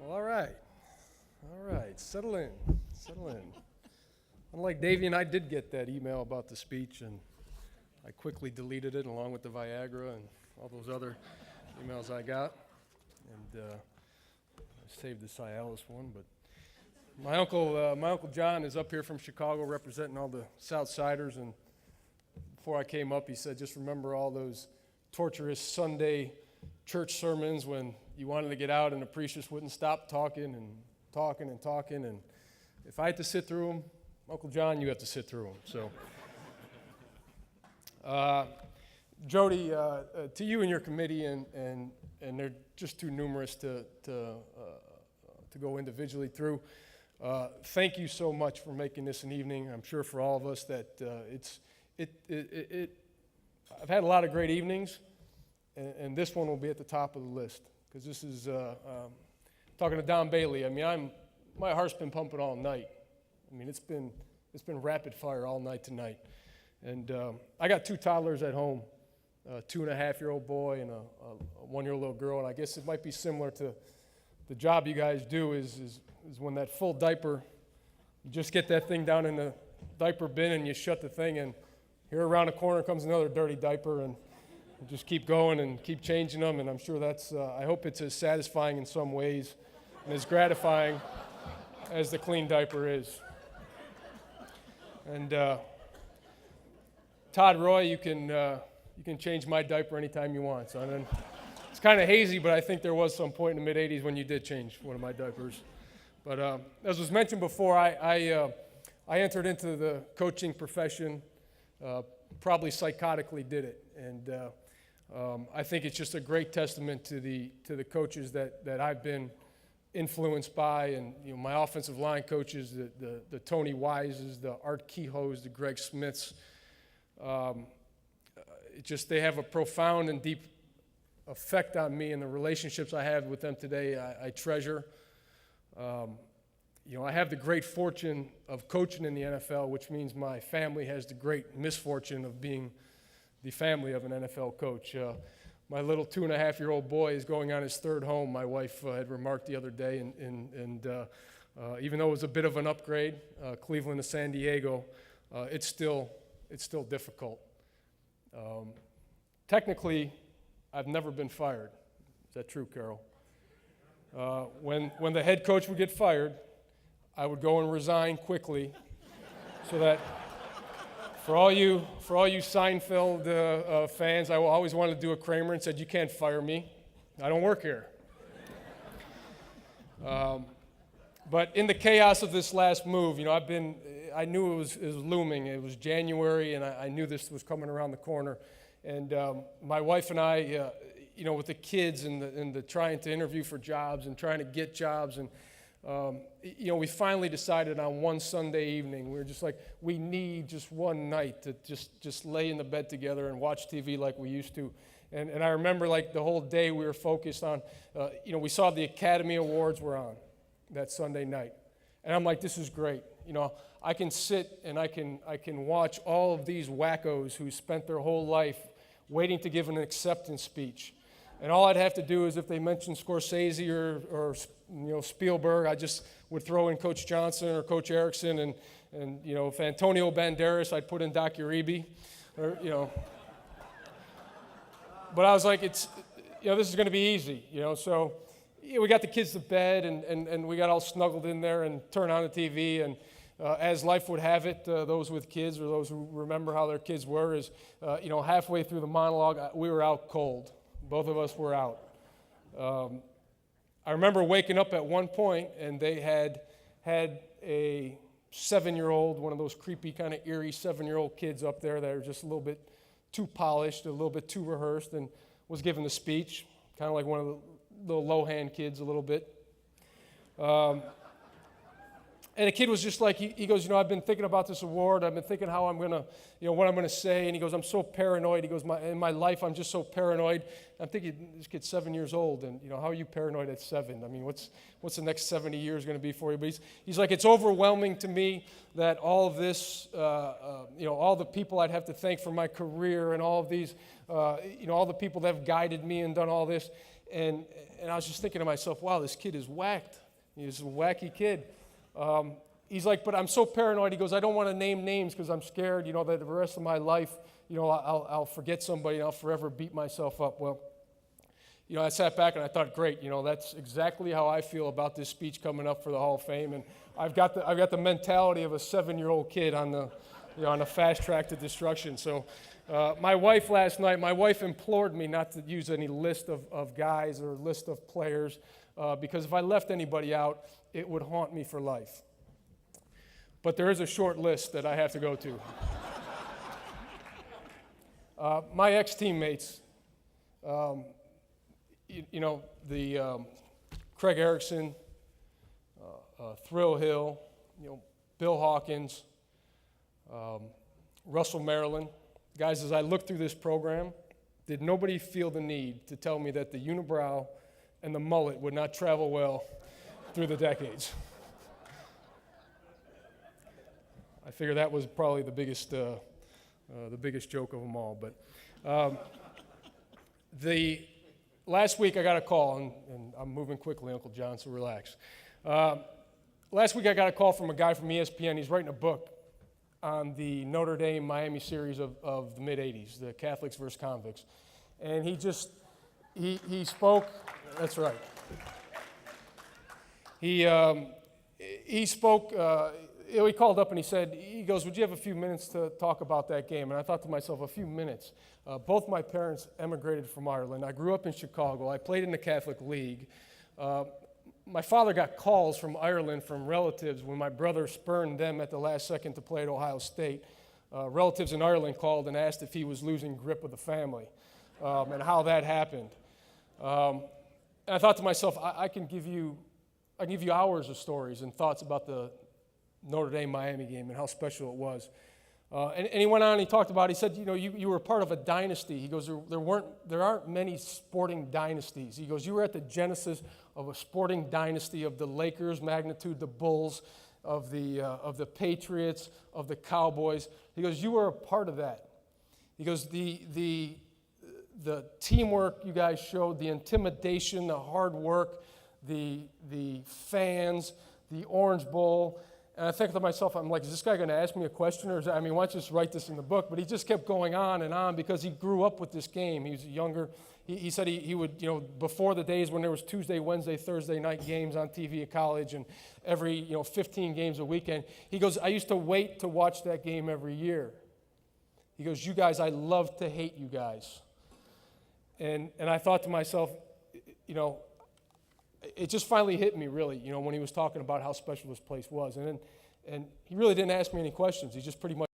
All right. Settle in. Unlike Davey and I did get that email about the speech, and I quickly deleted it along with the Viagra and all those other emails I got. And I saved the Cialis one, but my uncle John is up here from Chicago representing all the Southsiders, and before I came up, he said, just remember all those torturous Sunday church sermons when you wanted to get out and the priest just wouldn't stop talking, and if I had to sit through them, Uncle John, you have to sit through them. So, Jody, to you and your committee, and they're just too numerous to go individually through. Thank you so much for making this an evening. I'm sure for all of us that I've had a lot of great evenings, and this one will be at the top of the list because this is talking to Don Bailey. I mean, my heart's been pumping all night. I mean, it's been rapid fire all night tonight, and I got two toddlers at home, a 2.5-year-old boy and a 1-year-old little girl, and I guess it might be similar to the job you guys do is when that full diaper, you just get that thing down in the diaper bin and you shut the thing, and here around the corner comes another dirty diaper, and you just keep going and keep changing them, and I'm sure that's, I hope it's as satisfying in some ways and as gratifying as the clean diaper is. And Todd Roy, you can change my diaper anytime you want. So then, it's kind of hazy, but I think there was some point in the mid-'80s when you did change one of my diapers. But as was mentioned before, I entered into the coaching profession, probably psychotically did it. And I think it's just a great testament to the coaches that I've been influenced by, and my offensive line coaches, the Tony Wises, the Art Kehoes, the Greg Smiths. They have a profound and deep effect on me, and the relationships I have with them today I treasure. I have the great fortune of coaching in the NFL, which means my family has the great misfortune of being the family of an NFL coach. My little 2.5-year-old boy is going on his third home, my wife had remarked the other day, and even though it was a bit of an upgrade, Cleveland to San Diego, it's still difficult. Technically, I've never been fired. Is that true, Carol? When the head coach would get fired, I would go and resign quickly, so that for all you Seinfeld fans, I always wanted to do a Kramer and said, "You can't fire me. I don't work here." But in the chaos of this last move, I knew it was looming. It was January, and I knew this was coming around the corner. And my wife and I, with the kids and the trying to interview for jobs and trying to get jobs, and we finally decided on one Sunday evening, we were just like, we need just one night to just lay in the bed together and watch TV like we used to. And I remember like the whole day we were focused on, we saw the Academy Awards were on that Sunday night. And I'm like, this is great. I can sit and I can watch all of these wackos who spent their whole life waiting to give an acceptance speech. And all I'd have to do is if they mentioned Scorsese or Spielberg, I just would throw in Coach Johnson or Coach Erickson, and if Antonio Banderas, I'd put in Doc Uribe, But I was like, this is going to be easy, So we got the kids to bed, and we got all snuggled in there and turned on the TV, and as life would have it, those with kids or those who remember how their kids were, halfway through the monologue, we were out cold. Both of us were out. I remember waking up at one point, and they had a 7-year-old, one of those creepy, kind of eerie 7-year-old kids up there that were just a little bit too polished, a little bit too rehearsed, and was giving the speech, kind of like one of the little Lohan kids a little bit. And the kid was just like, he goes, I've been thinking about this award. I've been thinking how I'm going to, what I'm going to say. And he goes, I'm so paranoid. He goes, in my life, I'm just so paranoid. I'm thinking, this kid's 7 years old. And, how are you paranoid at 7? I mean, what's the next 70 years going to be for you? But he's like, it's overwhelming to me that all of this, all the people I'd have to thank for my career and all of these, all the people that have guided me and done all this. And I was just thinking to myself, wow, this kid is whacked. He's a wacky kid. He's like, but I'm so paranoid. He goes, I don't want to name names because I'm scared, that the rest of my life, I'll forget somebody and I'll forever beat myself up. Well, I sat back and I thought, great, that's exactly how I feel about this speech coming up for the Hall of Fame. And I've got the mentality of a 7-year-old kid on the fast track to destruction. So my wife last night, implored me not to use any list of guys or list of players because if I left anybody out, it would haunt me for life. But there is a short list that I have to go to. My ex-teammates, Craig Erickson, Thrill Hill, Bill Hawkins, Russell Maryland. Guys, as I looked through this program, did nobody feel the need to tell me that the unibrow and the mullet would not travel well through the decades? I figure that was probably the biggest joke of them all. But last week I got a call, and I'm moving quickly, Uncle John, so relax. Last week I got a call from a guy from ESPN. He's writing a book on the Notre Dame Miami series of the mid-'80s, the Catholics versus convicts. And he spoke, that's right. He spoke, he called up and he goes, would you have a few minutes to talk about that game? And I thought to myself, a few minutes. Both my parents emigrated from Ireland. I grew up in Chicago. I played in the Catholic League. My father got calls from Ireland from relatives when my brother spurned them at the last second to play at Ohio State. Relatives in Ireland called and asked if he was losing grip with the family and how that happened. And I thought to myself, I can give you hours of stories and thoughts about the Notre Dame Miami game and how special it was. And he went on and he talked about, he said, you were part of a dynasty. He goes, there aren't many sporting dynasties. He goes, you were at the genesis of a sporting dynasty of the Lakers magnitude, the Bulls, of the Patriots, of the Cowboys. He goes, you were a part of that. He goes, the teamwork you guys showed, the intimidation, the hard work, the fans, the Orange Bowl. And I think to myself, I'm like, is this guy going to ask me a question? Or why don't you just write this in the book? But he just kept going on and on because he grew up with this game. He was younger. He said he would, before the days when there was Tuesday, Wednesday, Thursday night games on TV at college and every, 15 games a weekend. He goes, I used to wait to watch that game every year. He goes, you guys, I love to hate you guys. And I thought to myself, it just finally hit me, really, when he was talking about how special this place was. And he really didn't ask me any questions. He just pretty much